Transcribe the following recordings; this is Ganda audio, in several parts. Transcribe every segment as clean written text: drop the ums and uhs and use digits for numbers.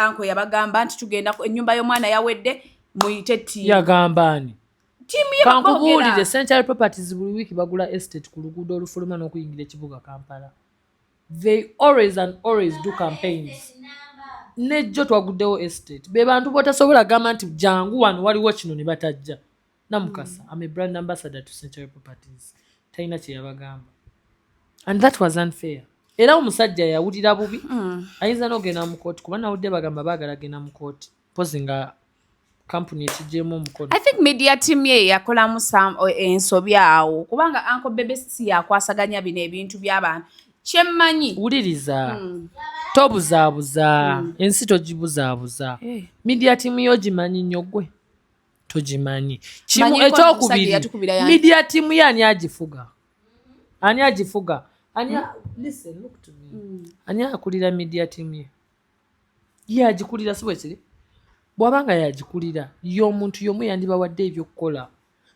anko yabagamba nti tugenda ennyumba y'omwana yawedde muyite tiimu yagamba ani tiimu ye kankubuulire Central Properties buli wiiki bagula estate ku luguudo olufuluma n'okuyingira ekibuga Kampala. They always and always do campaigns. Nejjo twaguddewo estate be bantu botasobola gamba nti jangu wano waliwo kino ne batajja namukasa. I'm a brand ambassador to Central Properties. Talina kye yabagamba. And that was unfair. Era omusajja yawulira bubi ayinza n'ogenda mu kooti kuba nawudde bagamba baagala genda mu kooti pozi nga kampuni ekigyemu omukono. I think media team ye yakolamu ensobi awo kubanga Uncle Bebe si yakwasaganya bino ebintu by'abantu kyemmanyi wuliriza tobuzaabuza ensi togibuzaabuza media team yo gimanyi nnyo gwe togimanyi kimu ekyokubiri media team ye ani agifuga listen look to me ani akulira media team ye agikulira si bwe kiri bw'abanga yagikulira y'omuntu y'omu yandibawadde ebyokukola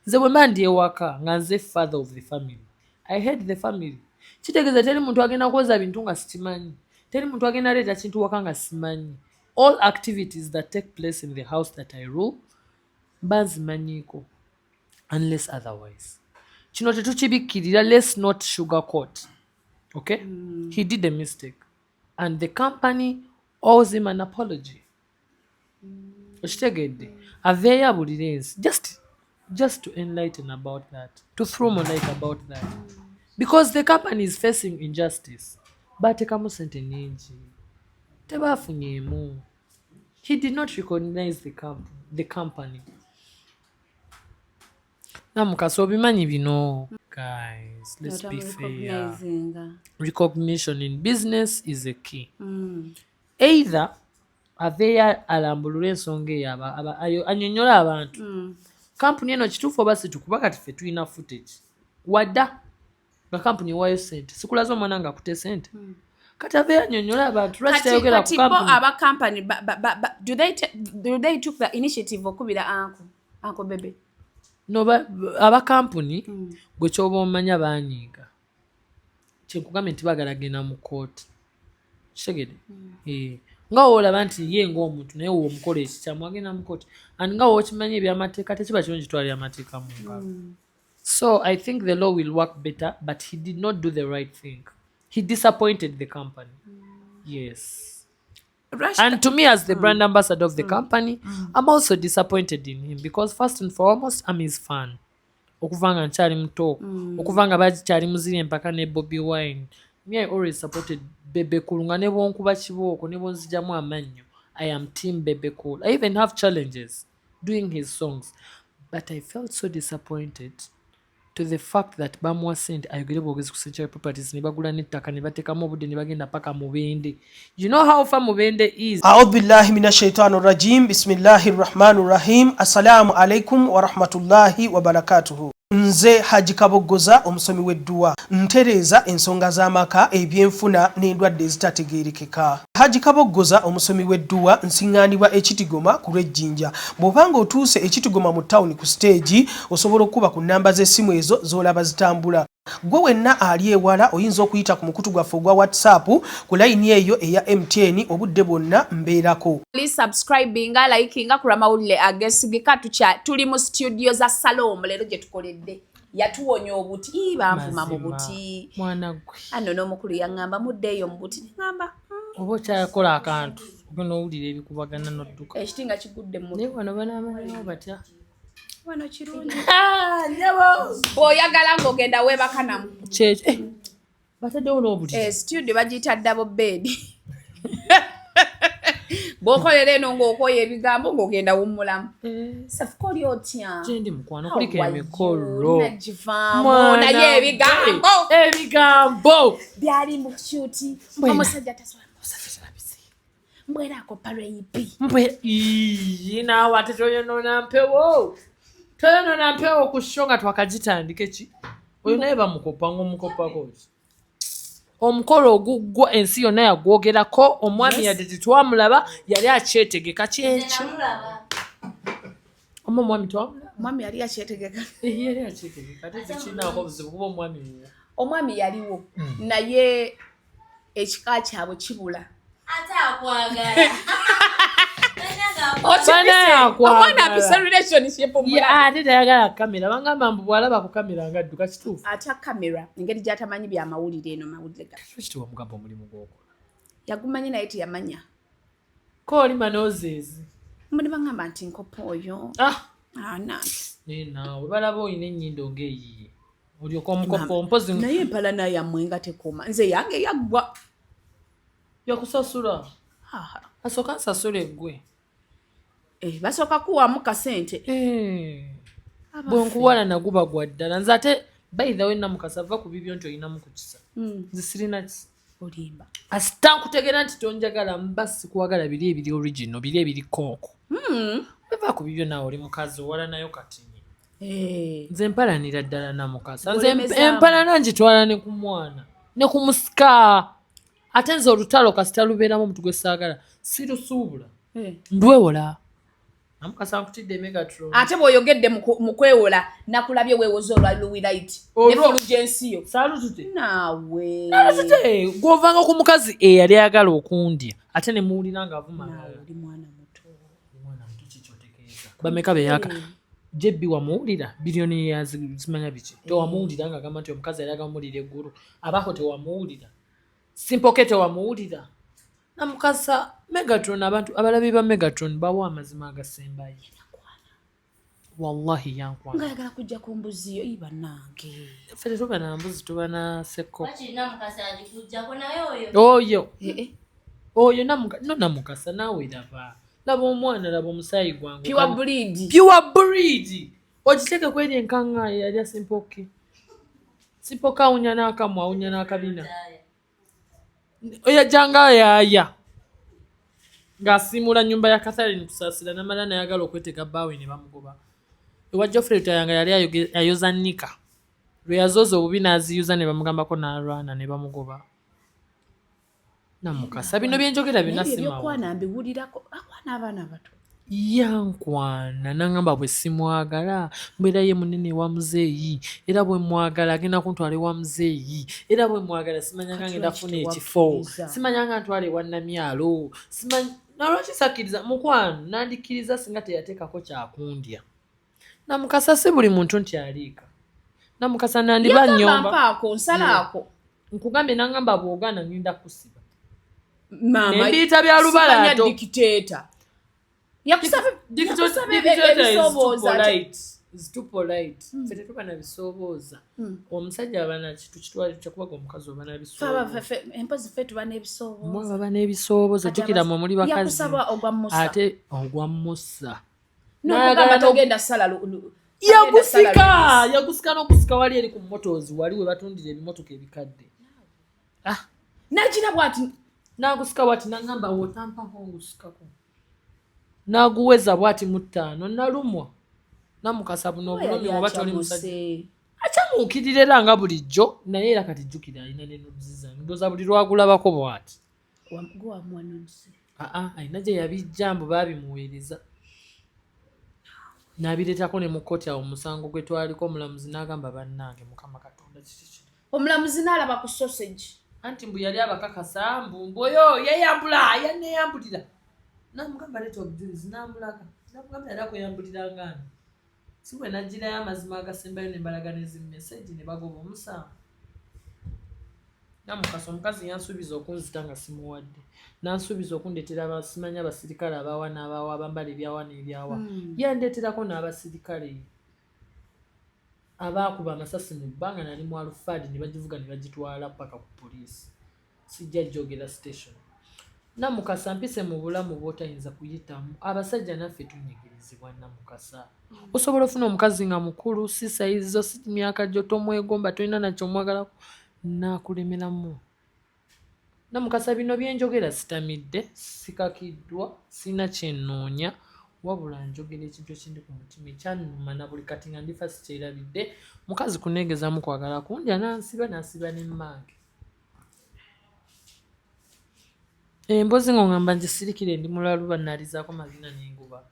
nze bwe mba ndi ewaka nga nze father of the family I hate the family kitegeeza teri muntu agenda kwoza bintu nga sikimanyi teri muntu agenda leeta kintu waka nga simanyi all activities that take place in the house that I rule mba nzimanyiiko unless otherwise kino tetukibikkirira let's not sugarcoat okay he did a mistake and the company owes him an apology okitegedde aveeyo abulire ensi just to enlighten about that to throw more light about that because the company is facing injustice bateekamu sente nnyingi tebaafunyeemu he did not recognize the company namukasa obimanyi bino guys let's be fair recognition in business is a key either aveeyo alambulula ensonga eyo annyonnyola abantu kampuni eno kituufu oba situkuba kati ffe tulina footage wadda nga kampuni ewayo sente sikulaza omwana nga akute sente kati aveeyo annyonnyola abantu lwaki tayogera ku kampuni aba company do they took the initiative okubira Uncle Bebe no aba kampuni gwe kyoba omanya baanyiiga kyenkugambye nti baagala genda mu kooti kitegede nga woolaba nti ye ng'omuntu naye womukola ekikyamu agenda mu kooti and nga wookimanyi ebyamateeka tekiba kirungi twalira amateeka mu ngalo so I think the law will work better but he did not do the right thing he disappointed the company yes and to me as the brand ambassador of the company I'm also disappointed in him because first and foremost I'm his fan okuva nga nkyali muto okuva nga bakyali muziri empaka ne Bobby Wine me I always supported Bebe Cool nga ne bwonkuba kibooko ne bwonzijamu amannyo I am team Bebe Cool I even have challenges doing his songs but I felt so disappointed to the fact that bamuwa sente ayogere bwogezi ku Central Properties ne bagula n'ettaka ne bateekamu obudde ne bagenda paka Mubende. You know how far Mubende is? A'udhu billahi minash shaitani rajim. Bismillahir rahmanir rahim. Assalamu alaikum wa rahmatullahi wa barakatuhu. Nze Haji Kabogoza omusomi w'edduwa ntereeza ensonga z'amaka ebyenfuna n'endwadde ezitategeerekeka. Haji Kabogoza omusomi w'edduwa nsiŋŋaanibwa Ekitigoma ku Lwejjinja. Bw'obanga otuuse Ekitigoma mu ttawuni ku stage osobola okuba ku nnamba z'essimu ezo z'olaba zitambula. Gwe wenna ali ewala oyinza okuyita ku mukutu gwaffe ogwa WhatsApp ku layini eyo eya MTN obudde bwonna mbeerako. Please subscribinga likinga ku lw'amawulire ageesigika tuli mu studio za Salom leero gye tukoledde yatuwonya obuti banvuma mu buti mwana gwe ano n'omukulu yaŋŋamba muddeeyo mu buti ŋŋamba oba okyakola akantu ogenda owulira ebikubagana n'odduka ekiti nga kigudde mu naye wano banaamanyiwo batya wano kirungi bw'oyagala ng'ogenda weebaka namu bataddewo n'obuli studio bagiyita double bed bw'okolera eno ng'okoya ebigambo ng'ogenda wummulamu safuka oli otya gyendi mukwano kuliko emikolo nagivaamu naye ebigambo byali mu kyuti omusajja tasobola mbweraako pareipi naawe ate toyonoona mpewo toyonoona mpewo ku sho nga twakagitandika eki oyo naye bamukopa ng'omukopako ki omukolo oguggwa ensi yonna yagwogerako omwami yadde tetwamulaba yali akyetegeka kyekyo omwami twamulaba omwami yali akyetegeka yali akyetegeka ate tekirinaako buzibu kuba omwami yaliwo naye ekika kyabwe kibula ate akwagala omwana apisa relationship ate tayagala kamera bangamba mbu bwalaba ku kamera nga adduka kituufu atya kamera engeri gy'atamanyi byamawulire eno mawulire kituwa mugamba omulimu gw'okola yagumanyi naye teyamanya ko oli manoozeezi mbone bangamba nti nkopa oyo naawe balaba olina ennyindo ng'eyiye olyoka omukopo mpozi naye empala nayamwe nga tekoma nze yange yaggwa yakusasula asooka nsasula eggwe basooka kuwamu kasente bwe nkuwala naguba gwa ddala nze ate bayithawe namukasa ava ku bibyo nti olinamu ku kisa nze sirina kisa olimba asita nkutegeera nti tonjagala mba sikuwagala biri ebiri original biri ebiri kooko eva ku bibyo naawe oli mukazi owala nayo katini nze empalanira ddala namukasa nze empalana ngitwala ne ku mwana ne ku musika ate nze olutalo kasita lubeeramu omuntu gwe saagala sirusuubula ndwewola namukasa nkutidde Megatron ate bw'oyogedde mu kwewola nakulabye weewoza olwa luwirayiti efulugensiyo saalutute naawe gw'ovanga ku mukazi eyali ayagala okundya ate ne muwulira ng'avuma oli mwana muto kikyotegeeza bameka beyaka jebbi wamuwulira biliyoni yazimanya biki tewamuwulira ng'agamba nti omukazi yali agamuwulira eggulu abaako tewamuwulira simpoke tewamuwulira namukasa Megatron abantu abalabi ba Megatron bawa amazima agasembayo wallahi yankwana ngayagala kujja ku mbuzi yo iba nange fere tuba na mbuzi tuba na seko wachina mukasa alikujja kona oyo namukasa nawe laba omwana laba omusayi gwange pure breed ogiteke kweri enkanga yali asimpoke simpoka awunya n'akamwa awunya n'akabina oyajjanga yaaya ng'asiimula nnyumba ya Catherine kusaasira namala nayagala okwetega bbaawe ne bamugoba ewa Geoffrey Tayanga yali ayoza nnika lwe yazooza obubi n'aziyuza ne bamugambako n'alwana ne bamugoba namukasa bino byenjogera byonna simabyokwana mbiwulirako akwana abaana abato yankwana nangamba bwe simwagala mbeera ye munene wa muzeeyi era bwe mwagala agenda kuntwala ewa muzeeyi era bwe mwagala simanyanga ngenda funa ekifo simanyanga ntwala ewa namyalo nalwaki sakkiriza mukwano nandikkiriza singa teyateekako kyakundya namukasa si buli muntu nti aliika namukasa nandiba nnyomba nsalaako nkugambye nangamba bw'ogaana ngenda kusiba nembiyita bya lubalaato dikiteeta ffe tetuba nabisobooza omusajja abanakitu kitwali kyakubaga omukazi oba nabisobooza n'ebisobooza jjukiramu omuli bakazi ate ogwa musa yagusika n'okusika wali eri ku motozi wali we batundira ebimotoka ebikadde nakina bwati nagusika bwati nagamba wotampako ngusikako naguweza bwati mu 5 nalumwa namukasa buno obulumi oba toli musajja akyamuukirira era nga bulijjo naye era kati jjukira alina nenoziza ndoza buli lwagulabako bwati alina gye yabijja mbu baabimuweereza n'abireetako ne mu kkooti awo omusango gwe twaliko omulamuzi n'agamba bannange mukama katonda kiki omulamuzi n'alaba ku sausage anti mbu yali abakakasa mbu oyo yeyambula yaneyambulira namugamba leeta obujulizi namulaga namugamba yali akweyambulira ngaani si bwe nagirayo amazima agasembayo nembalaga nezimeseji ne bagoba omusango namukasa omukazi yansuubiza okunzita nga simuwadde nansuubiza okundetera abasimanya abasirikale abawa n'abawa abambala ebyawa n'ebyawa yandeeterako n'abasirikale abaakuba amasasi mu bbanga nali mu alufaadi ne bagivuga ne bagitwala paka ku poliisi sijja jjogera station namukasa mpise mu bulamu bw'otayinza kuyitamu abasajja naffe tunyigirizibwa namukasa osobola ofuna omukazi nga mukulu si sayizo si myaka gyo tomwegomba tolina nakyo omwagalako naakulemeramu namukasa bino byenjogera sitamidde sikakiddwa sina kyenoonya wabula njogera ekintu ekindi ku mutima ekyannuma na buli kati nga ndifa sikyerabidde mukazi kuneegezamu kwagala kundya nansiba n'emmange embozi ng'ongamba ngisirikire ndi mulalu bannalizaako mazina n'enguba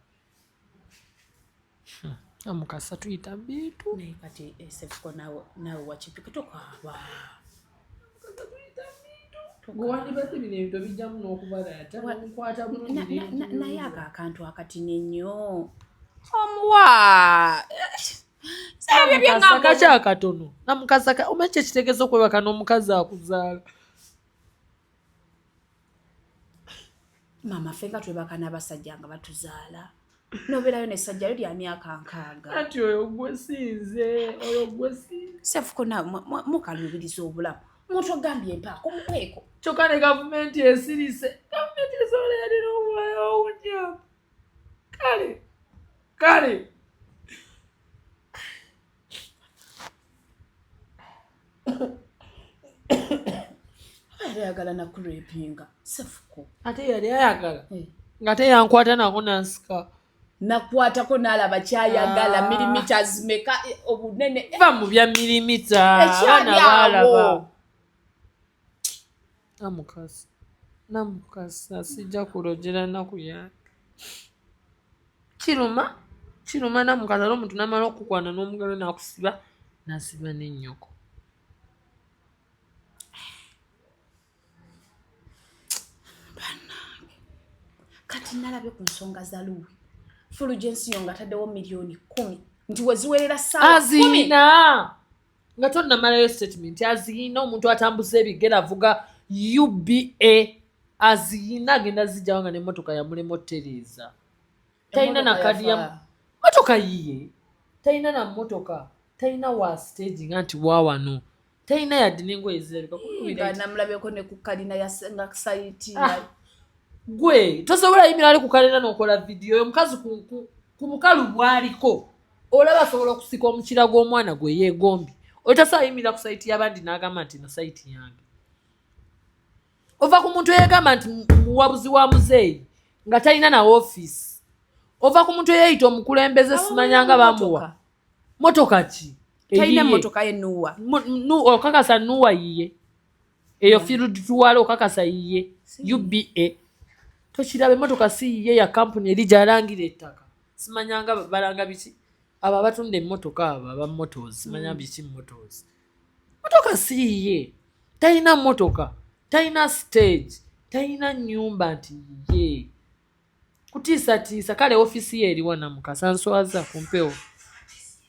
namukasa tuyita bintu naye kati esefuko nawe wakipika tokwaba gwandibadde bino ebintu bijjamu n'okubalaata nkwata naye ako akantu akatini nnyo omuwa sabye byangambo kakyakatono namukasa omanyi kyekitegeeza okwebaka n'omukazi akuzaala maama ffe nga twebaka n'abasajja nga batuzaala nobeerayo n'essajja lyo lya myaka 6 anti oyo gwesinze sefukona mukalubiriza obulamu omuntu ogambye empaako mukweko kyokka ne gavumenti esirise gavumenti esobola yalina obulayo obunyamu kale ayagala nakurepinga sefuko ate yali ayagala nga teyankwata nako nansika nakwatako n'alaba kyayagala millimeters meka obunene va mu bya milimita abaana baalaba namukasa sijja kulojera nnaku yange kiruma namukasa n'omuntu namala okukwana n'omugalo nakusiba nasiba n'ennyoko kati nalabye ku nsonga za Louis Fulgence yo nga taddewo milioni 10 nti weziwerera ssaawa 10 azina nga tonnamalayo statement azina omuntu atambuza ebigere avuga UBA azina agenda zijjawo nga n'emmotoka yamulema otereeza talina na kadi ya mmotoka yiye talina na mmotoka talina wa stage nga nti wawano talina yadde n'engoye zirabika namulabyeko ne ku kalina nga site gwe tosobola yimira ali ku kalina n'okola vidiyo omukazi ku mukalu bwaliko olaba asobola okusika omukira gw'omwana gwe yeegombi otasobola yimira ku sayiti y'abandi n'agamba nti na sayiti yange ova ku muntu eyagamba nti muwabuzi wa muzeeyi nga talina na woofiisi ova ku muntu eyayita omukulembeze simanyanga bamuwa motoka ki talina motoka ye okakasa nuwa yiye eyo field tuwala okakasa yiye UBA tokiraba emmotoka si yiye ya kampuni eri gyalangira ettaka simanyanga balanga biki abo abatunda emmotoka abo abamotozi simanya biki motozi motoka si yiye talina mmotoka talina stage talina nyumba nti yiye kutiisatiisa kale ofiisi ye eriwa namukasa nswaza kumpewo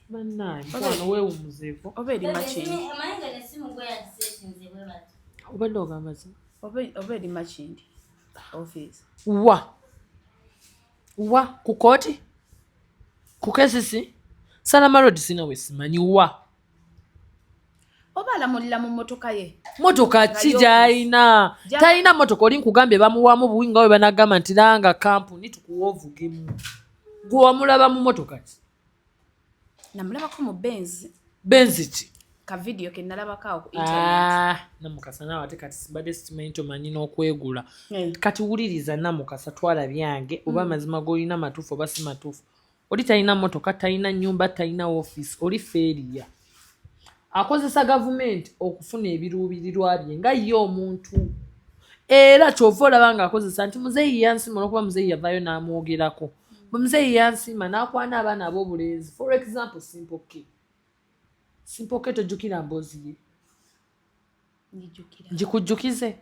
bannaye mukwano weewumuzeeko oba eri makindi obadde ogamba ki oba eri makindi office wa ku kooti ku kesisi Salama Road sina we simanyi wa oba alamulira mu mmotoka ye motoka ki gy'alina talina motoka oli nkugambye bamuwaamu buwi nga we banagamba nti langa kampuni tukuwa ovugemu gwe wamulaba mu motoka ki namulabako mu benzi ki ka video ke nalabako ku internet namukasa nawe ate kati sibadde simanyi tomanyi n'okwegula kati wuliriza namukasa twala byange oba amazima g'olina matuufu oba si matuufu oli talina motoka talina nyumba talina ofiisi oli feeriya akozesa gavumenti okufuna ebiruubirirwa bye nga ye omuntu era kyova olaba nga akozesa nti muzeeyi yansima olwokuba muzeeyi yavaayo n'amwogerako bwe muzeeyi yansima n'akwana abaana ab'obulenzi for example Simple K tojjukira mboozi ye njikujjukize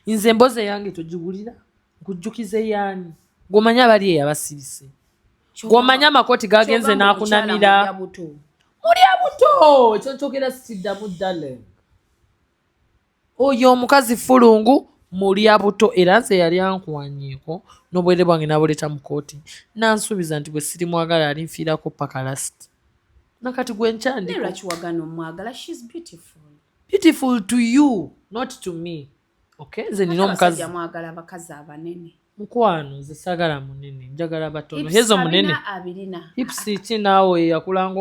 nze emboozi yange togigulira nkujjukize yaani gw'omanyi abali eyabasirise gw'omanyi amakooti gagenze n'akunamira muli abuto ekyo nkyogera siddamu ddale oyo omukazi fulungu muli abuto era nze yali ankwanyeko n'obwere bwange nabuleeta mu kooti nansuubiza nti bwe siri mwagala ali nfiirako paka lasiti nakati gwe nkyandiko lwakiwagana omwagala she's beautiful to you not to me okay nze nina omukazi mwagala abakazi abanene mukwano nze saagala munene njagala batono hezo munene hipsi ki naawe yakulanga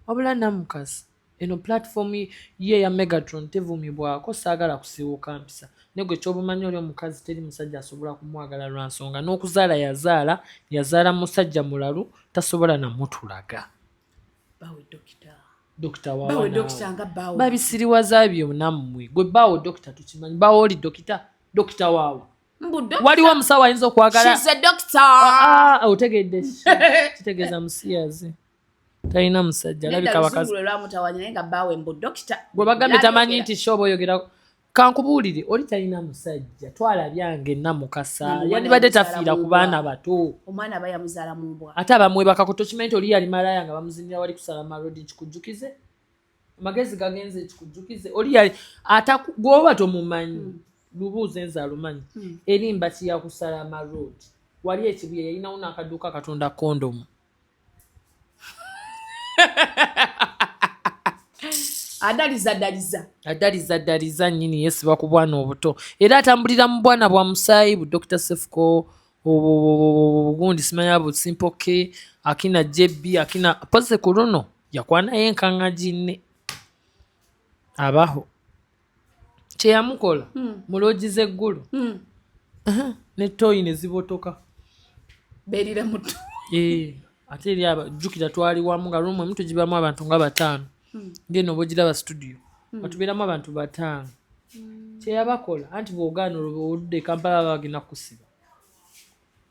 wabula namukazi eno platform ye ya Megatron tevumibwako saagala kusiiwuka mpisa naye gwe kyobumanyi oli omukazi teri musajja asobola kumwagala lwa nsonga n'okuzaala yazaala musajja mulalu tasobola namutulaga dokita wawa babisiriwaza byo nammwe gwe baawo dokita tukimanyi baawo oli dokita waawa waliwo omusawo ayinza okwagala otegedde kitegeeza musiyaze talina musajja alabika bakazi gwe bagambye tamanyi nti shoba oyogera kankubuulire oli talina musajja twala byange Namukasa yandibadde tafiira ku baana bato omwana aba yamuzaala mu mbwa ate abamwebakako tokimanyi nti oli yali malaya nga bamuzinira wali kusala malodi kikujjukize amagezi gagenze kikujjukize oli yali gwoba tomumanyi lubuuze nze alumanyi erimba kiyakusala malodi wali ekibuye yalinawo n'akaduuka katunda kondomu adaliza nnyini yesiba ku bwana obuto era atambulira mu bwana bwa musaayi bu Dr. Sefuko obugundi simanya bu Simple K akina JB akina pose ku luno yakwana yenkanga ginne abaho kyeyamukola mulogiza eggulu ne toyi ne zibotoka berira muto ate eri abajjukira twali wamu nga lumu emu tugibamu abantu nga 5 ngeno obugiraba studio batubeeramu abantu 5 kyeyabakola anti bw'ogaana oludde Kampala bagenda kusiba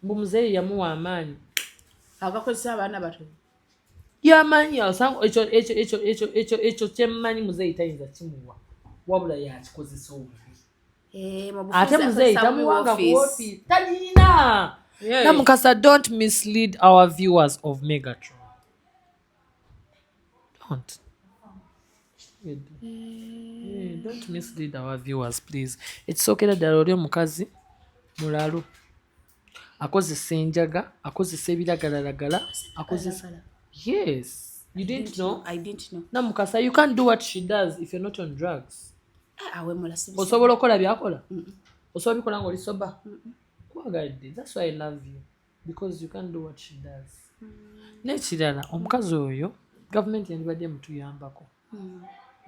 mbu muzeeyi yamuwa amaanyi agakozesa abaana bato yamanyi ekyo kyemmanyi muzeeyi tayinza kimuwa wabula yakikozesa obubi ate muzeeyi tamuwanga ku ofiisi tagirina Namukasa, don't mislead our viewers of Megatron. Don't mislead our viewers, please. It's okay that there are mukazi mulalu akozesa enjaga akozesa ebiragalalagala akozesa yes you didn't know. I didn't know. Namukasa, you can't do what she does if you're not on drugs. Awe mulasi osobola okola byakola osobola bikola ng'oli soba that's why I love you because you can't do what she does. Nekirala omukazi oyo government yandibadde mutuyambako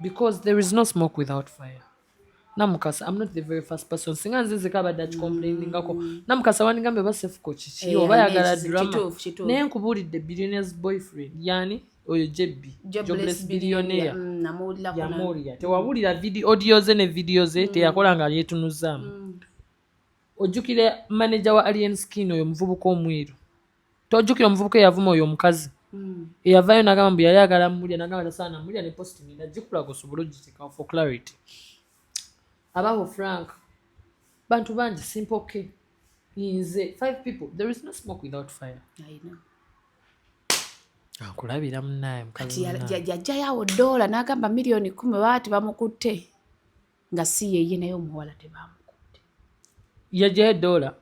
because there is no smoke without fire. Namukasa, I'm not the very first person singa nzize kabadde akikomplainingako Namukasa wandigambe Sefuko kiki oba yagala drama naye nkubuulidde billionaire's boyfriend yani oyo JB jobless billionaire yamuwulira tewawulira audio ze ne video ze teyakola nga yeetunuzaamu ojjukire manager wa Alien Skin oyo muvubuka omweru tojjukira omuvubuka eyavuma oyo omukazi eyavaayo n'agamba mbu yali agala mmulya n'agamba tasaana mmulya ne posting ndagikula gosobola ogiteekawo for clarity abaho Frank bantu bangi Simple K nze 5 people there is no smoke without fire. I know. Akulabira munnaye mukazi jajjayawo $1 n'agamba million 10 baati bamukutte nga si yeye naye omuwala tebamukutte yajjayo $1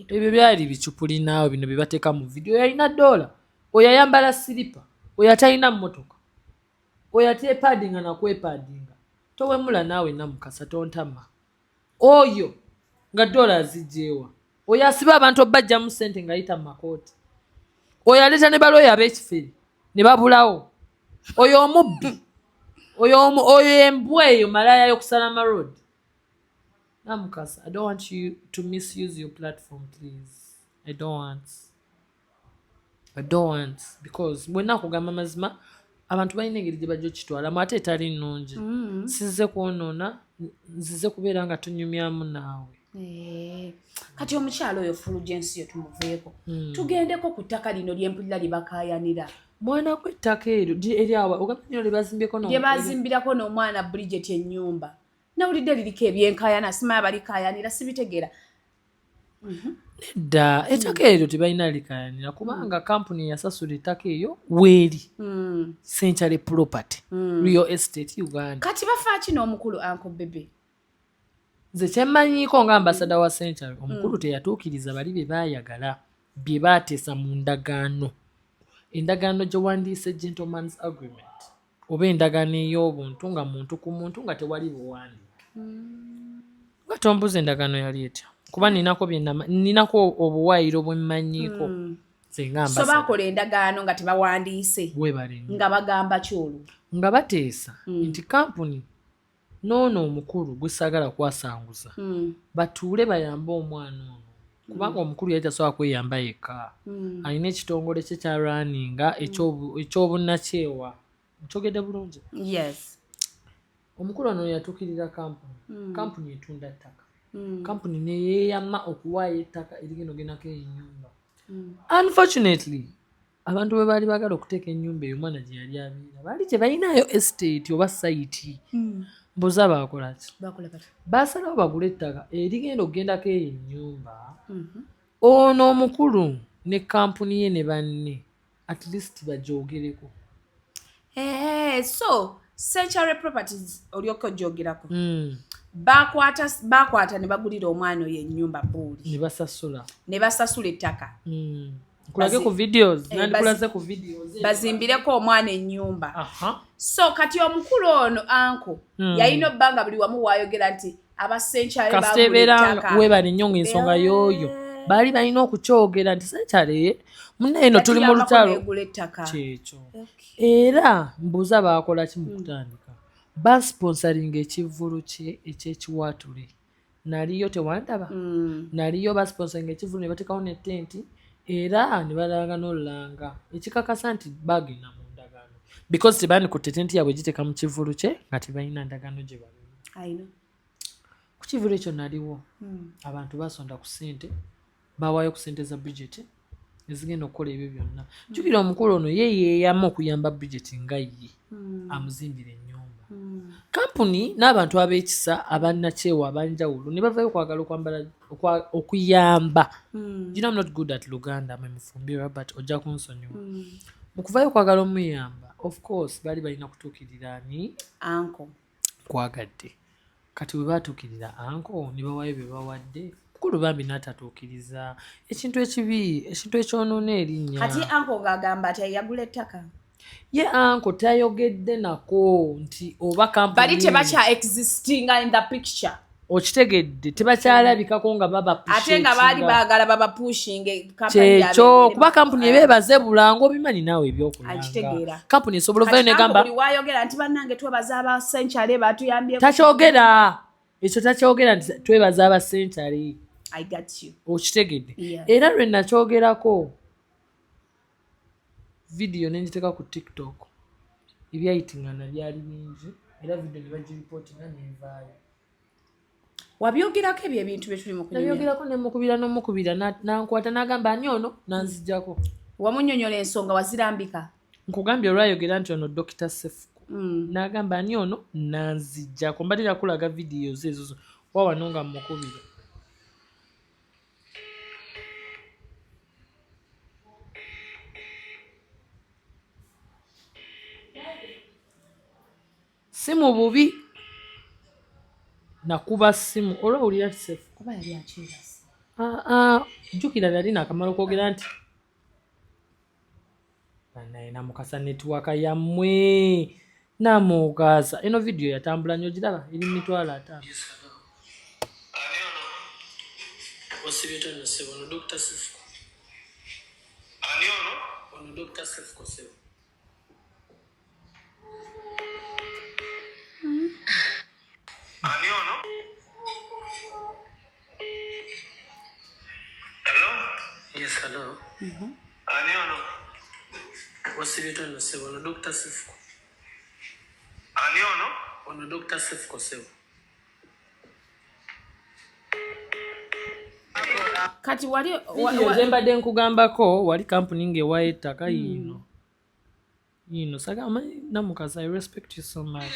ebyo byali bicupuli naawe bino byebateeka mu video yalina $1 oyo ayambala silipa oyo atalina mmotoka oyo ateepaadinga nakwepaadinga towemula naawe Namukasa tontama oyo nga $1 azijjeewa oyo asiba abantu obajjamu ssente ng'ayita mu makooti oyo aleeta ne baloya ab'ekifere ne babulawo oyo omubbi oyo embwa eyo malaya y'okusalama road. Namukasa, I don't want you to misuse your platform, please. I don't want because bwe nakugamba mazima abantu balina engeri gye bajja okitwalamu ate etali nnungi sizze kwonoona nzize kubeera nga tunyumyamu naawe. Kati omukyalo oyo Fulgence yo tumuveeko tugendeko ku ttaka lino ly'empulira libakaayanira mwana kw'ettaka eryo eryawa ogamba nyo lyebazimbyeko lye bazimbirako n'omwana Bridget ennyumba nawulidde liriko ebyenkaayana simanya balikaayanira sibitegeera nedda ettaka eryo tebalina likaayanira kubanga kampuni yasasula ettaka eyo weeri Century Property Real Estate Uganda. Kati bafa kino omukulu Uncle Bebe nze kyemmanyiiko nga ambasada wa Century omukulu teyatuukiriza bali bye baayagala bye baateesa mu ndagaano endagaano gye wandiise gentleman's agreement oba endagaano ey'obuntu nga muntu ku muntu nga tewali buwandiike nga tombuza endagaano yali etya kuba ninako obuwaayiro bwe mmanyiiko senga ambasada so baakola endagaano nga tebawandiise nga bagamba kyolu nga bateesa nti kampuni noono omukulu gwesaagala kwasanguza batuule bayambe omwana ono kubanga omukulu yali tasobola kweyamba yekka alina ekitongole kye kya runninga eky'obunnakyewa nkyogedde bulungi. Yes. Omukulu ono yatuukirira kampuni etunda ttaka kampuni neyeeyama okuwaayo ettaka erigenogenako ennyumba unfortunately abantu bwe baali baagala okuteeka ennyumba eyo omwana gye yali abeera baali gye balinayo estate oba site mbuza bakola ki bakola kati basalawo bagula ettaka erigenda okugendako eyo ennyumba ono omukulu ne kampuni ye ne banne at least bajoogereko. So Century Properties olyoka ojoogerako bakwata ne bagulira omwana oyo ennyumba buuli ne basasula ettaka kulage ku videos nandikulaze ku videos bazimbireko omwana ennyumba. So kati omukulu ono anko yalina obbanga buli wamu waayogera nti aba Century kasebeeranga webale nnyo ng'ensonga y'oyo baali balina okukyogera nti Century munne eno tuli mu lutalo kyekyo. Era mbuuza baakola ki mu kutandika basponsoringa ekivvulu kye ekyekiwaatule naliyo tewandaba naliyo basponsoringa ekivvulu ne bateekawo ne tenti era ne balanga n'olulanga ekikakasa nti bagenda mu ndagaano because tebandikutte tenti yaabwe giteeka mu kivvulu kye nga tebalina ndagaano gye balina. Ku kivvulu ekyo naliwo abantu basonda ku ssente bawaayo ku ssente za budget ezigenda okukola ebyo byonna. Jjukira omukulu ono ye yeeyama okuyamba budget nga ye amuzimbira ennyumba. Kampuni n'abantu ab'ekisa abannakyewa abanjawulo ne bavayo okwagala okwambala okuyamba. You know I'm not good at Luganda, I'm Mufumbira, but ojja kunsonyiwa. Mu kuvayo okwagala omuyamba of course baali balina kutuukirira ani anko kwagadde. Kati bwe baatuukirira anko ne bawaayo bye bawadde mukulu bambi n'atatuukiriza ekintu ekibi ekintu ekyonoona erinnya. Kati anko ng'agamba ati yagula ettaka ye anko tayogedde nako nti oba kampuni bali tebakya existinga in the picture. Okitegedde tebakyalabikako nga baba ate nga baali baagala baba pushing kyekyo kuba kampuni ebeebaze bulango obimanyi naawe ebyokulanga kampuni esobola ovayo negamba buli waayogera nti bannange twebaza aba Century batuyambye takyogera ekyo takyogera nti twebaza aba Century. I got you. Okitegedde era lwe nakyogerako video nenjiteka ku TikTok ebyayitingana byali bingi era video ne bagiripootinga nevaayo. Wabyogerako ebyo ebintu bye tuli mu kunyumya. Nabyogerako ne mukubira n'omukubira nankwata n'agamba ani ono nanzijjako. Wamunyonyola ensonga wazirambika. Nkugambye olwayogera nti ono Dr. Sefuko n'agamba ani ono nanzijjako mbalira kulaga videos ezo wawano nga mukubira. Simu bubi nakuba simu olwawulira Sefu kuba yali akirasi. Jjukira yali nakamala okwogera nti banaye namukasa netiwaka yammwe namugaza. Eno video yatambula nnyo giraba eri mitwalo 5. Ono Dr. Sefuko Sefu. Yes, hello. Aniono. What's the return to say? Ono Dr. Sefuko. Aniono. Ono Dr. Sefuko Sefu. Kati wali zembadde nkugambako wali kampuni ng'ewaayo ettaka yino. Yino sagamba namukazi I respect you so much.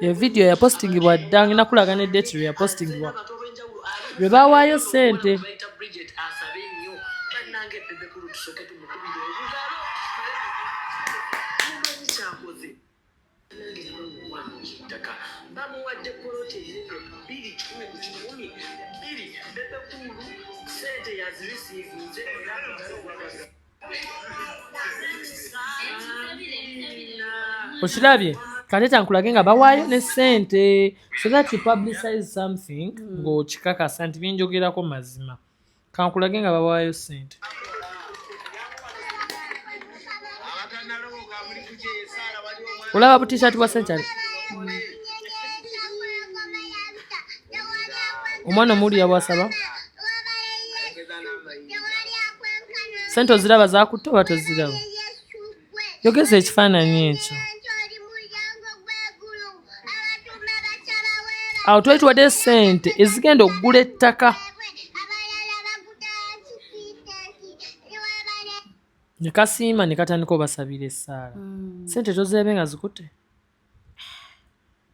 Video ya postingibwa dda ngina kulaga ne date ya postingibwa lwe bawaayo ssente. Okirabye kaleeta nkulage nga bawaayo ne ssente so that you publicize something ng'okikakasa nti byenjogerako mazima. Kankulage nga bawaayo ssente. Olaba bu t-shirt bwa Century omwana omuwulira bwasaba ssente oziraba zakutta oba toziraba? Yogeza ekifaananyi ekyo. Awo twali tuwadde ssente ezigenda okugula ettaka. ne kasiima ne katandika obasabira essaala sente tozeebe nga zikutte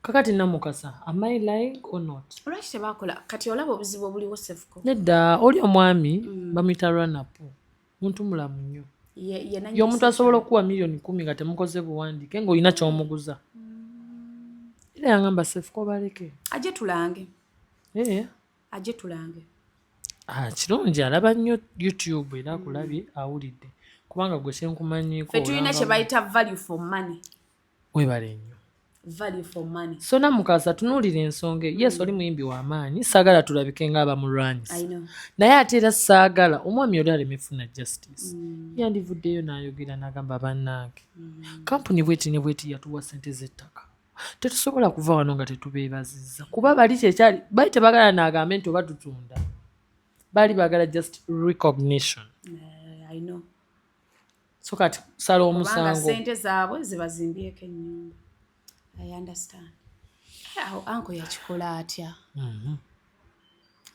kakati Namukasa am I lying or not? Lwaki tebakola kati olaba obuzibu obuliwo Sefuko? Nedda oli omwami bamuyita Ranapo muntu mulamu nnyo ye omuntu asobola okuwa million 10 nga temukoze buwandiike ng'olina ky'omuguza era yangamba Sefuko baleke ajje tulange ee ajje tulange kirungi alaba nnyo YouTube era akulabye awulidde kubanga gwe kyenkumanyiiko fe tulina kye bayita value for money webale nnyo value for money so Namukasa tunuulira ensonga yes oli muyimbi w'amaanyi saagala tulabike ng'abamulwanyisa naye ate era saagala omwami oli alemefuna justice yandivuddeyo n'ayogera n'agamba bannange kampuni bweti ne bweti yatuwa ssente z'ettaka tetusobola kuva wano nga tetubeebazizza kuba bali kyekyali bali tebagala n'agambe nti oba tutunda bali bagala just recognition I know so kati sala omusango sente zaabwe zibazimbyeko ennyumba I understand awo anko yakikola atya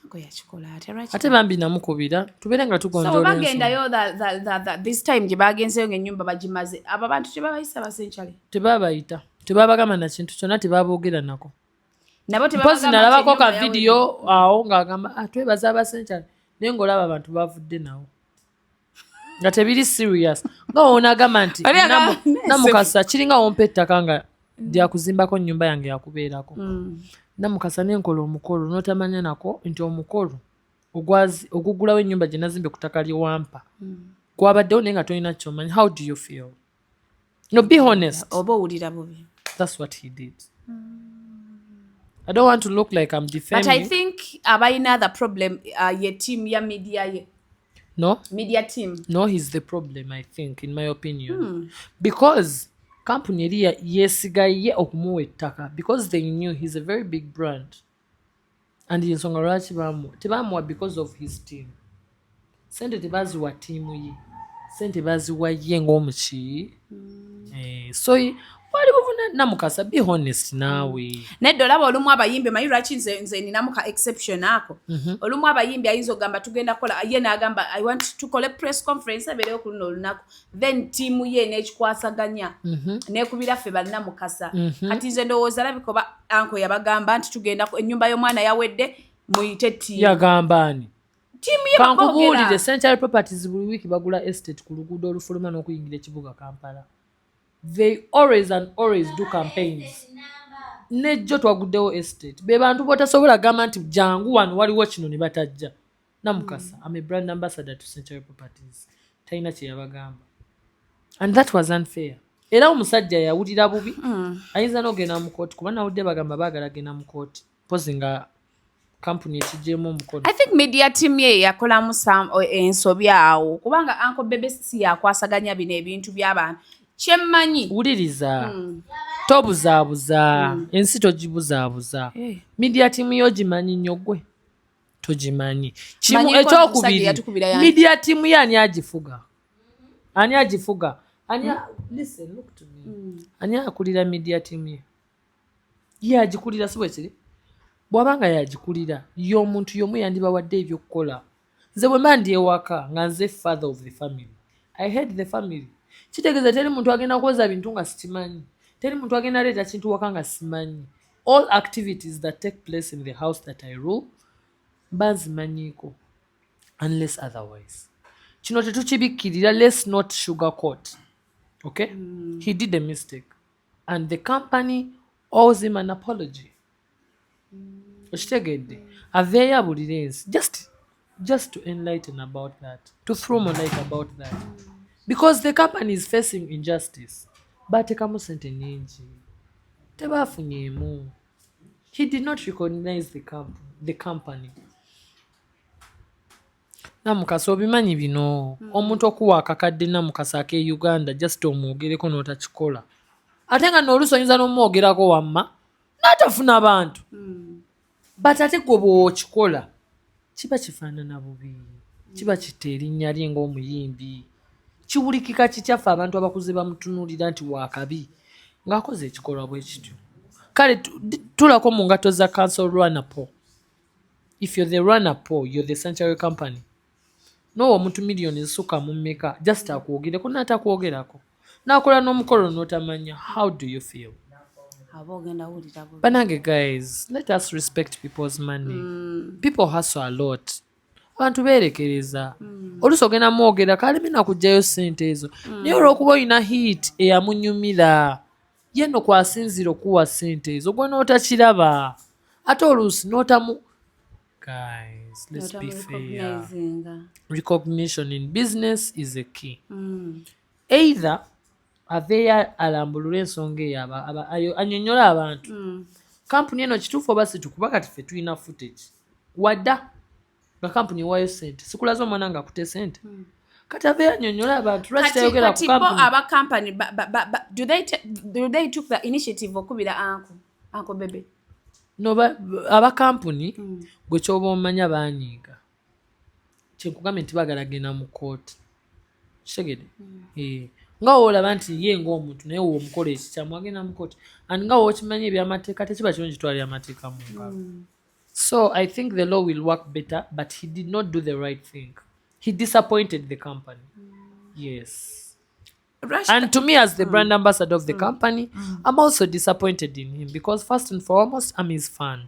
anko yakikola atya ate bambi namukubira tubeere nga tugonjoola so bagendayo this time gye bagenzeyo ng'ennyumba bagimaze abo abantu tebabayisa basenkyale tebabayita tebabagamba na kintu kyonna tebaboogera nako nabo mpozi nalabako ka vidiyo awo ng'agamba twebaza abasenkyale naye ng'olaba abantu bavudde nawo nga tebiri serious nga woonagamba nti Namukasa kiringa wompa ettaka nga lyakuzimbako nnyumba yange yakubeerako Namukasa nenkola omukolo n'otamanya nako nti omukolo ogugulawo ennyumba gye nazimbe ku ttaka lyewampa gwabaddewo naye nga tolina kyomanyi how do you feel no be honest oba owulira bubi that's what he did I don't want to look like I'm defaming but I think abalina the problem ye team ya media ye no media team no he's the problem I think in my opinion because company eri yeesigaye okumuwa ettaka because they knew he's a very big brand and ensonga lwaki tebamuwa because of his team sente tebaziwa tiimu ye sente baziwa ye ng'omuki so wali buvuna Namukasa be honest naawe nedda olaba olumu abayimbi manyi lwaki nze ninamuka exception ako olumu abayimbi ayinza okugamba tugenda kola ye n'agamba I want tukole press conference abeereyo ku luno olunaku then tiimu ye n'ekikwasaganya neekubira ffe bannamukasa kati nze ndowooza labika oba anko yabagamba nti tugenda ennyumba y'omwana yawedde muyite tiimu yagamba ani tiimu ye kankubuulire Central Properties buli wiiki bagula estate ku luguudo olufuluma n'okuyingira ekibuga Kampala they always do campaigns nejjo twaguddewo estate be bantu botasobola gamba nti jangu wano waliwo kino ne batajja Namukasa I'm a brand ambassador to Central Properties talina kye yabagamba and that was unfair era omusajja yawulira bubi ayinza n'ogenda mu kooti kuba nawudde bagamba baagala genda mu kooti pozi nga kampuni ekigyemu omukono I think media team ye yakolamu ensobi awo kubanga Uncle Bebe si yakwasaganya bino ebintu by'abantu kyemmanyi wuliriza tobuzaabuza ensi togibuzaabuza media team yo gimanyi nnyo gwe togimanyi kimu ekyokubiri media team ye ani agifuga listen look to me ani akulira media team ye agikulira si bwe kiri bw'abanga yagikulira y'omuntu y'omu yandibawadde ebyokukola nze bwe mba ndi ewaka nga nze father of the family I hate the family kitegeeza teri muntu agenda kuwoza bintu nga sikimanyi teri muntu agenda leeta kintu waka nga simanyi all activities that take place in the house that I rule mba nzimanyiiko unless otherwise kino tetukibikkirira let's not sugarcoat okay he did a mistake and the company owes him an apology okitegedde aveeyo abulire ensi just to enlighten about that to throw more light about that because the company is facing injustice baatekamu sente nyingi tebaafunyeemu he did not recognize the company Namukasa obimanyi bino omuntu okuwa akakadde Namukasa ak'e Uganda just omwogereko n'otakikola ate nga n'oluusi oyinza n'omwogerako wamma n'atafuna bantu but ate gwe bw'okikola kiba kifaanana bubi kiba kitta erinnya lye ng'omuyimbi kiwulikika kikyaffe abantu abakuze bamutunuulira nti waakabi ng'akoze ekikolwa bwe kityo kale tulako mu ngatto za council Ranapo if you're the Ranapo you're the Central Company n'owa omuntu miliyoni ezisukka mu mmeka just akwogereko n'atakwogerako n'akola n'omukolo n'otamanya. How do you feel? Banange guys, let us respect people's money. People hustle a lot. Abantu beerekereza. Oluusi ogenda mwogera kale bina kujjayo ssente ezo. Naye olw'okuba olina hit eyamunyumira ye nno kwasinzira okuwa ssente ezo gwe n'otakiraba ate oluusi n'otamu. Guys, let's be fair. Recognition in business is a key. Either aveeyo alambulula ensonga eyo annyonnyola abantu. Kampuni eno kituufu oba situkuba kati ffe tulina footage wadda nga kampuni ewaayo ssente sikulaza omwana nga akute ssente kati aveeyo annyonnyola abantu lwaki tayogera ku kampuni. Aba company do they took the initiative okubira Uncle Bebe? No, aba kampuni gwe kyoba omanya baanyiiga kyenkugambye nti baagala genda mu kooti kitegede nga woolaba nti ye ng'omuntu naye womukola ekikyamu agenda mu kooti and nga wookimanya ebyamateeka tekiba kirungi kitwalira amateeka mu ngalo. So I think the law will work better, but he did not do the right thing. He disappointed the company. Yes. And to me, as the brand ambassador of the company, I'm also disappointed in him because first and foremost, I'm his fan.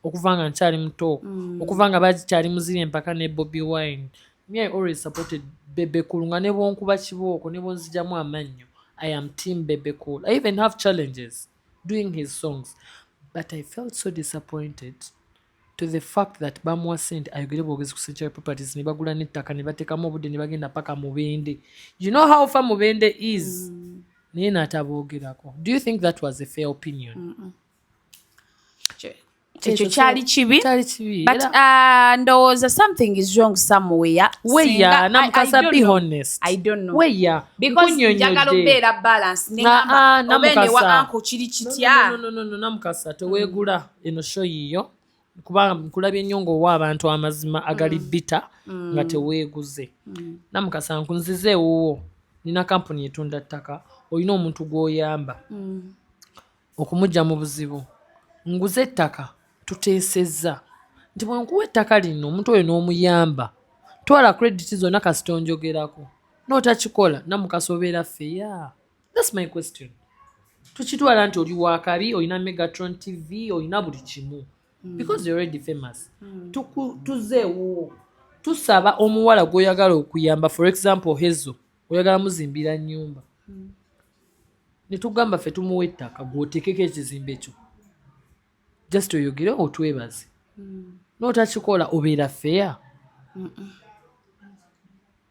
Okuvanga nchali mto, okuvanga bachichali muziri mpaka ne Bobby Wine. Me, I always supported Bebe Cool. Nga nebo nkuba chiboko, nebo nzijamu amanyo. I am team Bebe Cool. I even have challenges doing his songs. But I felt so disappointed to the fact that bamuwa sente ayogere bwogezi ku Century Properties ne bagula n'ettaka ne bateekamu obudde ne bagenda paka Mubende. You know how far Mubende is? Naye n'ataboogerako. Do you think that was a fair opinion? Ekyo kyali kibi. But ndowooza something is wrong somewhere. Weya namukasa be honest. I don't know. Weya because njagala obeera balance nengamba obene wa uncle kiri kitya. No namukasa teweegula eno show yiyo. Kuba nkulabye nnyo ng'owa abantu amazima agali bita nga teweeguze. Namukasa nkunzize ewuwo nina kampuni etunda ttaka olina omuntu gw'oyamba okumujja mu buzibu nguze ettaka tuteesezza nti bwe nkuwa ettaka lino omuntu oyo n'omuyamba twala credit zonna kasita onjogerako n'otakikola namukasa obeera feya. That's my question. Tukitwala nti oli wakabi olina Megatron TV olina buli kimu because you're already famous. Tuzeewo tusaba omuwala gw'oyagala okuyamba, for example Hezo oyagala muzimbira nnyumba ne tugamba ffe tumuwa ettaka gw'oteekeko ekizimbe ekyo just oyogere otwebaze n'otakikola obeera feya.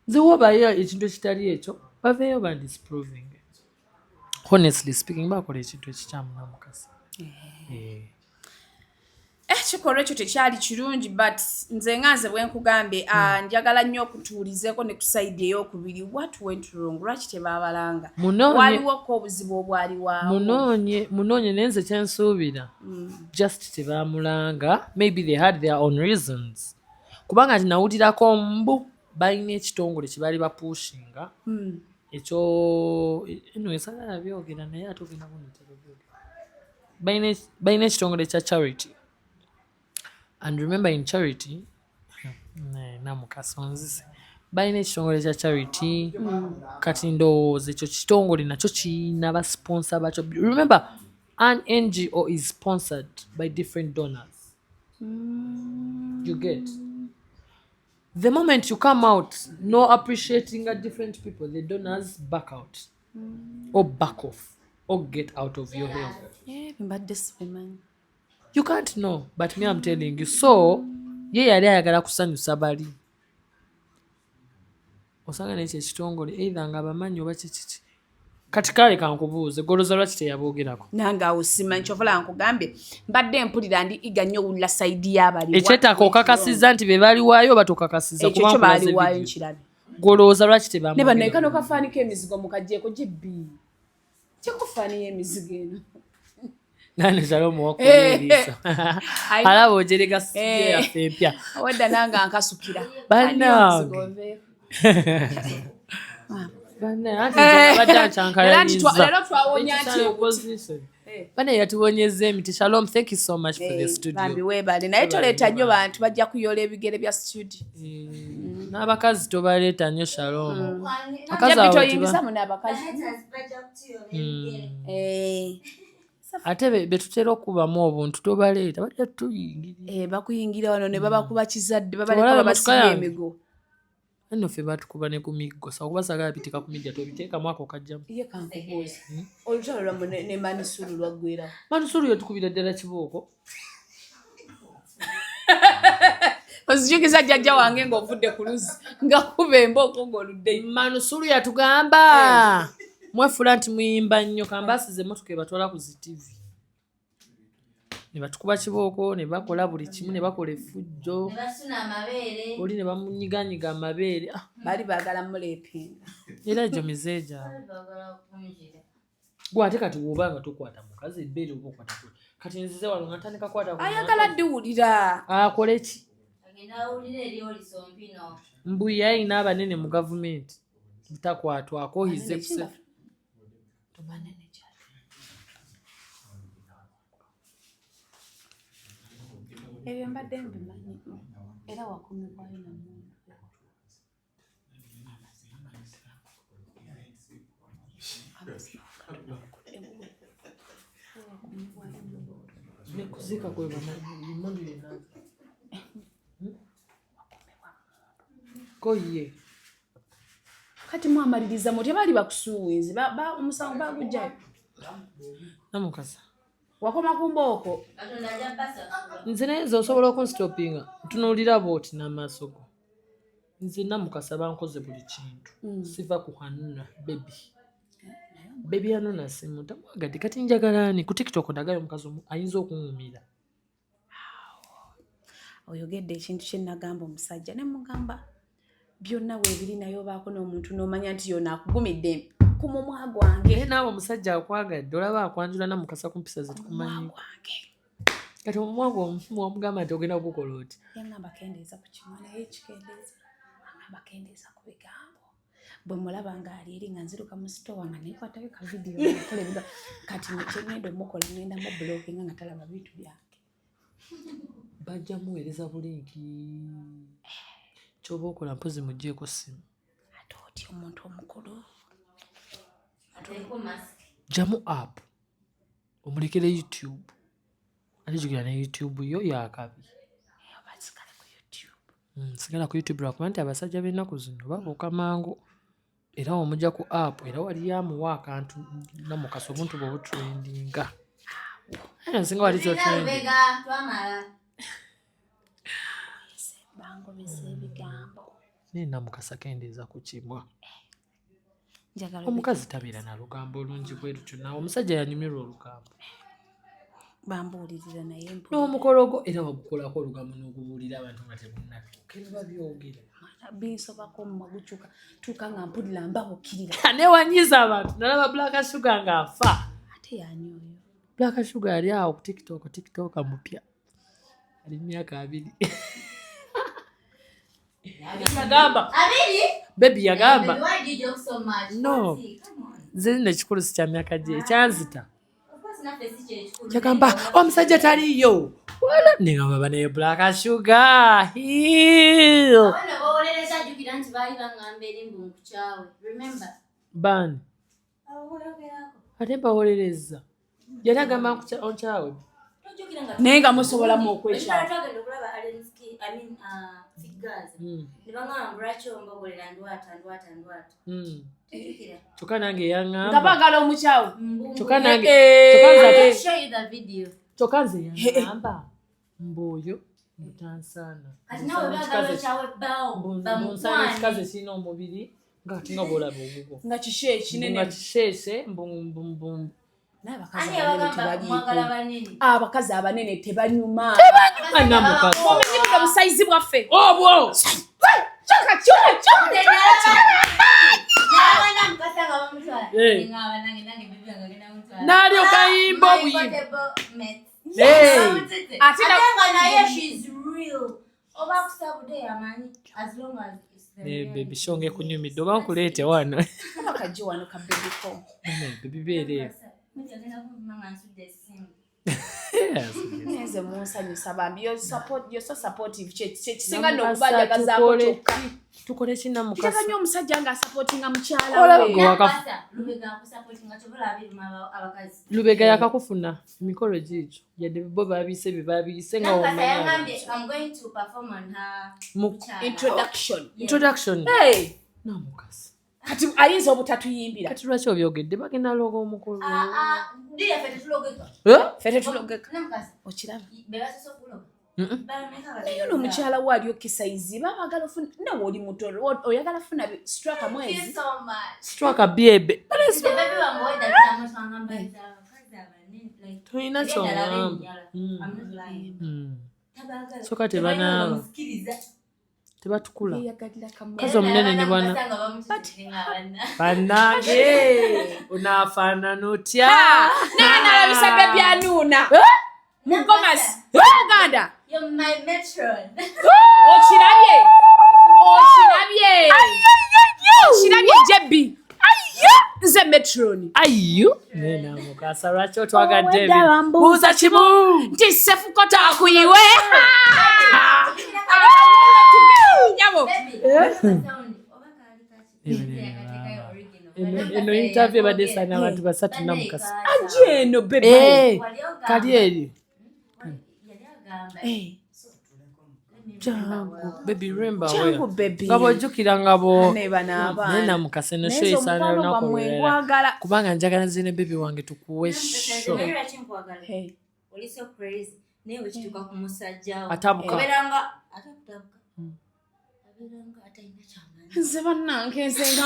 Nze wobayo ekintu ekitali ekyo baveeyo bandisproving. Honestly speaking bakola ekintu ekikyamu namukasa. Kikolwa ekyo tekyali kirungi but nze nganze bwe nkugambye njagala nnyo okutuulizeeko ne ku side ey'okubiri what went wrong lwaki tebaabalanga waliwoko obuzibu obwaliwaawo munoonye naye nze kyensuubira just tebaamulanga maybe they had their own reasons kubanga tinawulirako mbu balina ekitongole kye baali bapushinga ekyo esagala byogera naye ate ogenda kunyitero balina ekitongole kya charity. And remember in charity, namukasonzise balina ekitongole kya charity kati ndowooza ekyo kitongole nakyo kiina basponsa bakyo. Remember an NGO is sponsored by different donors. You get the moment you come out no appreciating different people, the donors back out or back off or get out of your hair. But this woman you can't know, but me I'm telling you. So ye yali ayagala kusanyusa bali osanga n'ekyo ekitongole either nga bamanyi oba kiki kati kale kankubuuze goloza lwaki teyaboogerako nange awo simanyi kyovola nkugambye mbadde mpulira ndi iga nnyo owulira sayidi y'abali ekyetaka okakasizza nti be baaliwaayo batokakasiza ekyo kyo baaliwaayo nkirabe golowooza lwaki tebamugera ne bano kano kafaaniko emizigo mukaggyeko gyebbi kyekufaaniyo emizigo eno nane Shalom wakunyiriza alaba ojerega siye yaffe empya wadda nange ankasukira bannange bana yatuwonyeza emiti. Shalom, thank you so much for the studio. Bambi webale naye toleeta nnyo bantu bajja kuyola ebigere bya studio. n'abakazi tobaleeta nnyo Shalom. Jabbi toyingiza mu n'abakazi. Ate betutera okubamu obuntu tobaleeta bajja tuyingira. Bakuyingira wano ne babakuba kizadde babaleka babasiba emigo. Nno ffe batukuba ne ku miggo sawa kuba sagala bitika ku mijja tobiteekamu ako kajjamu. Ye kankubuuza. Olutalo lwamu ne Manisulu lwaggwerawo. Manisulu yatukubira ddala kibooko. Ozijukiza jjajja wange ng'ovudde ku luzzi nga kuba embooko ng'oluddeyo. Manisulu yatugamba mwefula nti muyimba nnyo kamba asize emmotoka ebatwala ku ZTV. Ne batukuba kibooko ne bakola buli kimu ne bakola effujjo. Ne basuna amabeere. Oli ne bamunyiganyiga amabeere. Baali baagala muleepinga. Era egyo mize gyabwe. Gwe ate kati bw'oba nga tokwata mukazi ebbeere oba okwata kule. Kati nzize wano nga ntandika kwata ku. Ayagala ddiwulira. Akole ki? Agenda awulira eri oli sompino. Mbuyi ayina abanene mu gavumenti. Takwatwako hize kuse. Ebyo mbadde mbimanyi era wakumibwayo namuntu. Nekuzika kwe bamanyi yena. Koye. Kati mwamaliriza mutya baali bakusuuwizi omusango bagujjayo. Namukasa. Wakoma ku mbooko. Katonda ajja basa. Nze naye osobola okunstopinga ntunuulira booti n'amaaso go. Nze Namukasa bankoze buli kintu. Siva kuhanuna bebi yanona simu tamwagadde kati njagala ani ku TikTok ndagayo omukazi ayinza okuŋŋumira. Oyogedde ekintu kye nagamba omusajja ne mugamba byonna weebiri nayo baako n'omuntu n'omanya nti yona akugumidde ku mumwa gwange. Naye naawe omusajja akwagadde olaba akwanjula Namukasa ku mpisa zetukumanyi. Kati omumwa gwo omugamba nti ogenda kukola oti. Yangamba kendeeza ku kimwa naye kikendeeza. Angamba kendeeza ku bigambo. Bwe mulaba ng'ali eri nga nziruka mu sitowa nga neekwatayo ka vidiyo nakola ebiga kati nekyengenda omukola ngenda mu blocking nga talaba bintu byange. Bajja muweereza bulinki. Ky'oba okola mpozi muggyeko ssimu. Ate otya omuntu omukulu. Ateeko masiki. Jamu app omulekere YouTube. Alijukira ne YouTube yo yakabi. Basigale ku YouTube. Sigala ku YouTube lwakuba nti abasajja b'ennaku zino babuuka mangu. Era omujja ku app era wali yamuwa akantu Namukasa obuntu bwe butrendinga. Nsinga wali kyo trending. Twamala. Bango bise ebigambo. Ne Namukasa kendeeza ku kimwa. Njagala Omukazi tabeera na lugambo olungi bwe lutyo nawe omusajja yanyumirwa olugambo. Bambuulirira naye N'omukologo era wagukolako olugambo n'ogubuulira abantu nga tebunnatuuka era babyogera. binsobako mumagucuka tuka nga mpulira mbabukirira. Newanyiza abantu nalaba Black Sugar ng'afa. Ate yanyoyo. Black Sugar ali awo ku TikTok mupya. Ali myaka 2. Yagamba. Baby yagamba. Why did you joke so much? No. Nze nekikulu si kya myaka gye ekyanzita. Of course not the situation. Yagamba omusajja taliyo. Wala nengamba bane Black Sugar. Heal. Abana bawoleleza jukira nti baali bangamba eri mbu nkukyawe. Remember? Ban. Awogerako. Ate mbawoleleza. Yali agamba nkyawe. Naye nga musobolamu okwekyawa. Twagenda okulaba Alenski, I mean, figures. Ne bangamba lwaki ombogolera ndwata. Kyokka nange yaŋŋamba. Nga baagala omukyawe. Kyokka nange. I'll show you the video. Kyokka nze yaŋŋamba. Mboyo mutansaana. Kati nawe baagala okyawe bawo. Mbunsaana ekikazi ekirina omubiri ng'ate nga bw'olaba obubwo. Nga kishe ekinene. Nga kisheese abakazi abanene tebanyuma. Namukasa. Omanyi buno busayizi bwaffe. Obwo. Nalyo kayimbo buyimbo. Ate naye she's real. Oba kusabude yamanyi as long as baby shonge kunyumidde oba nkuleete wano. Abakaji wano kabebiko. Baby beere. neze munsanyusa bambi you're so supportive kisinga n'okubajagazaako kyokka tukole kina mukasa kitaka nnyo omusajja nga supportinga mukyala we Lubega yakakufuna mikolo gikyo yadde bo babise bebabiyise nga introduction namukasa kati ayinza obutatuyimbira kati lwaki obyogedde bagenda logo omukulu ffe tetulogeka okiraba naye ono omukyala we ali okisaizi babagala ofuna nawe oli muto oyagala funa straka mwezi straka byebe toyina kyongamba soka tebanaaba tebatukula kazi omunene ne bwana bannange onaafaanana otya naye nalabisa bebi anuuna mugomasi uganda okirabye jebbi nze metroni ayo nena mukasa lwaki otwagadde buuza kimu nti sefuko takuyiwe nyabo eno interview badde sana abantu basatu na mukasa ajeno bebe kali eri baby remember changu baby ngabo jukira ngabo neba n'abaana nena mukasa no show isana nakwagala kubanga njagala nzine baby wange tukuwe show oli so crazy newe kituka ku musajja atabuka eberanga atakutabuka aberanga ataina chama nze bannange nzenga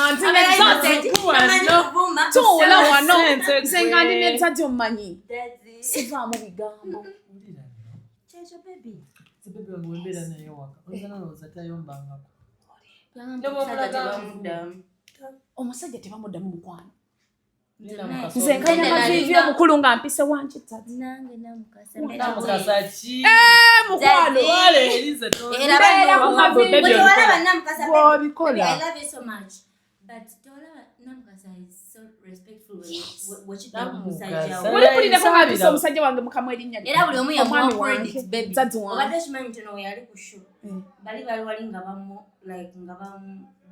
tola wano nzenga ndi netati omanyi sivaamu bigambo checho baby bebe ngwembera nayo waka ozana loza tayombangako omusajja tebamuddamu mukwano nze nkanya mavivi omukulu nga mpise wankitati nange namukasa mukwano bwobikola I love you so much but tola namukasa is so respectful wulipulireko ngapisa omusajja wange mukamwa erinnya era buli omu yamuwa credit baby Tati wange. obadde okimanyi nti ono we yali ku show bali wali nga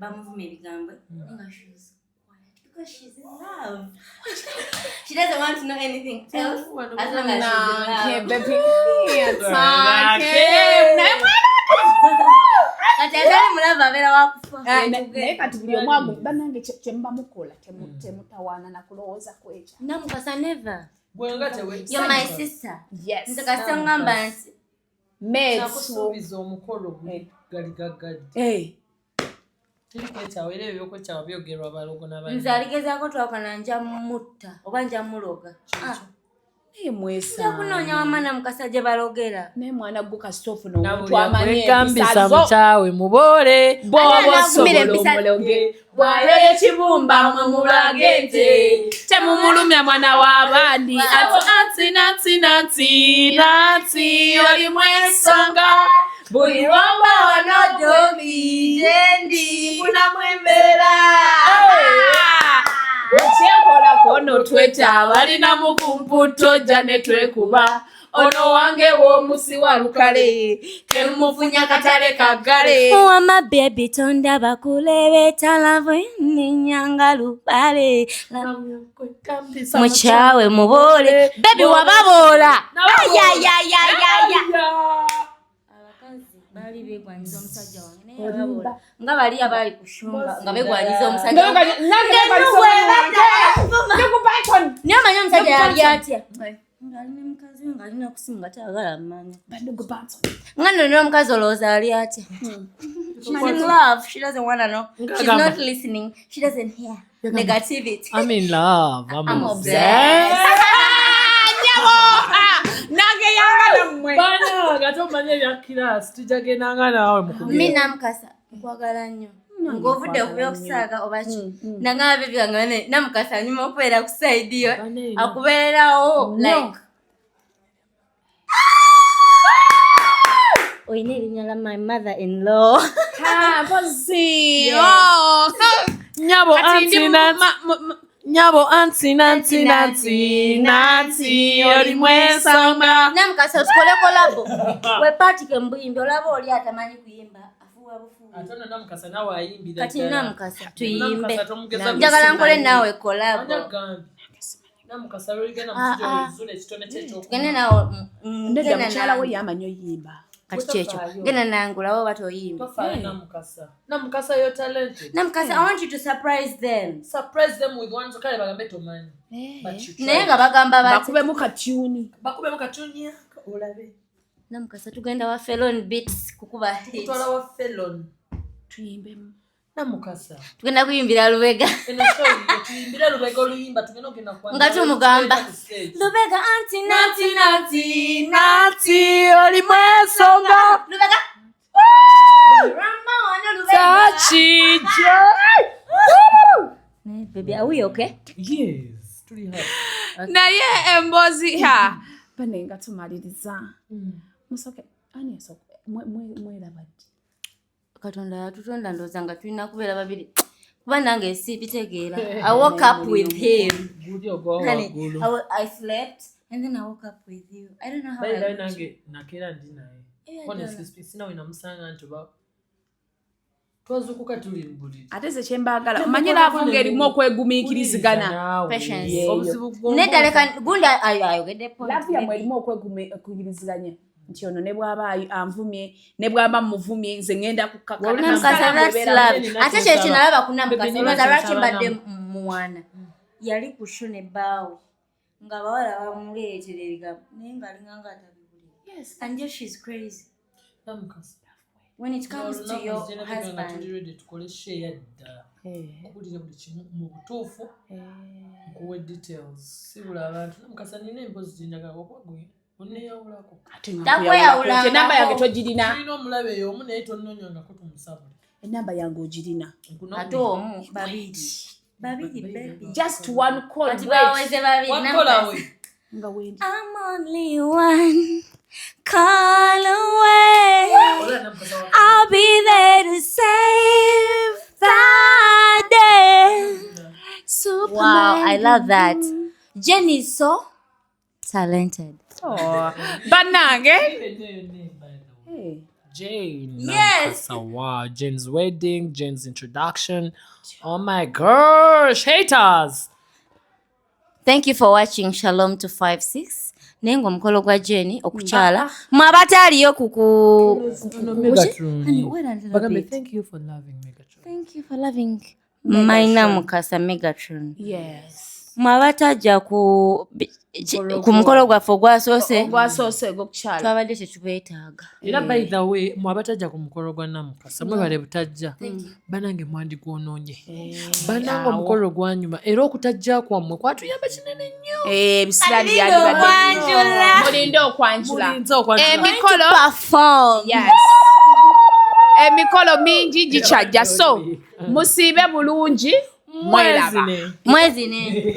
bamuvuma ebigambo nga she's quiet because she's in love she doesn't want to know anything else as long as she's in love kati atali mulava abeera wakufa naye kati buli omwagu bannange kyemuba mukola temutawaana nakulowooza kwekyo namukasa never bwenga tewe you're my sister yes nze kasi ngamba nti nakusuubiza omukolo gali gagadde tirikekyawo era ebyokwekyama byogerwa balogo nze aligezaako twakana nja mutta oba nja muloga naye mwesa njakunoonya wamana mukasa gye balogera naye mwana gwo kasitofu n'omuntu amanyi kwegambisa mukyawe muboole bw'obaosobola omuloge bw'ayoyo ekibumba mwe mulage nte temumulumya mwana w'abandi nansi olimu ensonga buli lwomba wano dobi jendi funamu embeera ekyenkola kono tweta balina mu kumputo jja ne twekuba ono wange w'omusi wa lukale temumufunya katale kaggale wama bebi tondaba kulebeta lavo ninyanga lupale mukyawe muboole bebi wababoola abakazi baali begwanyiza omusajja wange naye baboola nga bali abali ku shunga nga begwanyiza omusajja niye omanyi omusajja yali atya ng'alina mukazi we ng'alina kusimu nga tayagala mmanya nga nno n'omukazi olowooza ali atya she's in love she doesn't want to know she's not listening she doesn't hear negativity I'm in love I'm obsessed nange yangala mmwe bana gatomanya ebya kirasi tujagendanga naawe mi namukasa nkwagala nnyo ng'ovudde okuba okusaaga oba ki nangaba bebi wange namukasa anyuma okubeera ku saidi yo akubeerawo like oyina erinnya la my mother in law pozi nyabo Nyabo anti oli mwesonga. Namukasa tukole kolabo. We patike mbuyimbi olaba oli atamanyi kuyimba. Afuwa bufu. Atona namukasa nawe ayimbira. Kati namukasa tuyimbe. Namukasa Njagala nkole nawe kolabo. Namukasa lugenda musujja oluzule kitone kyekyo. Tugende nawe Ndeda mukyala we yamanyi oyimba. Kati kyekyo. Genda nangulawo bato oyimba. Namukasa yo talented. Namukasa, I want you to surprise them. Surprise them with one kale bagambe tomanyi. Naye nga bagamba bati. Bakubemu katuuni olabe. Namukasa tugenda wa Felon Beats kukuba hit. Tutwala wa Felon. Tuyimbemu. Namukasa. Tugenda kuyimbira Lubega. Eno show tuyimbira Lubega oluyimba tugenda okenda kwa. Nga tumugamba. Lubega anti oli mwesonga. Lubega. Rama wana Lubega. Tachi. Baby, are we okay? Yes. Tuli happy. Naye embozi ha. Banenga tumaliriza. Musoke ani yasoke mwelabadde. Katonda yatutonda ndoza nga tulina kubeera babiri. Kuba nange sibitegeera. I woke up with him. Honey, I slept and then I woke up with you. I don't know how I nange nakera ndi naye. Honestly speaking, sina wina musanga ntuba. Twazukuka tuli mbuliri. Ate ze kyembagala. Omanyira avunga erimu okwegumiikirizigana. Patience. Nedaleka gunda ayogedde point. Lafu ya mwerimu okwegumiikiriziganya. Nti ono ne bw'aba anvumye ne bw'aba muvumye nze ngenda kukakana. Namukasa that's love. Ate kye kinalaba ku Namukasa olowooza lwaki mbadde mwana. Yali ku show ne bbaawe nga bawala bamuleetera ebigambo naye ng'alinganga atabibulira. Yes, and yet she's crazy. Namukasa. When it comes to your husband. Tukole share ddala. Okuwulira buli kimu mu butuufu. Nkuwe details. Sibula abantu. Namukasa nina emboozi gye njagala okwaguye. Oneyawulako. Takweyawulanga. Enamba yange togirina. Tulina omulabe eyo omu naye tonnonyangako tumusabule. Enamba yange ogirina. Ate omu babiri. Babiri baby. Just one call. Kati baweze babiri. One call away. Nga wendi. I'm only one call away. I'll be there to save that day. Superman. Wow, I love that. Jenny is so talented. Oh, banange. Hey. Jane. Yes. Wow, Jane's wedding, Jane's introduction. Oh my gosh, haters. Thank you for watching Shalom 256. Nengo omukolo gwa Jenny okukyala. Mwabataaliyo Bagambe, thank you for loving Megatron. Thank you for loving my Namukasa Megatron. Yes. Mwabatajja ku mukolo gwaffe ogwasoose gokukyala twabadde tetubeetaaga. Era by the way, mwabatajja ku mukolo gwa Namukasa mwebale butajja. Banange mwandigwonoonye. Banange omukolo gwanyuma era okutajja kwammwe kwatuyamba kinene nnyo. Bisira byali mulinde okwanjula. Emikolo perform. Yes. Emikolo mingi gikyajja so musiibe bulungi mwelaba. Mwezi ne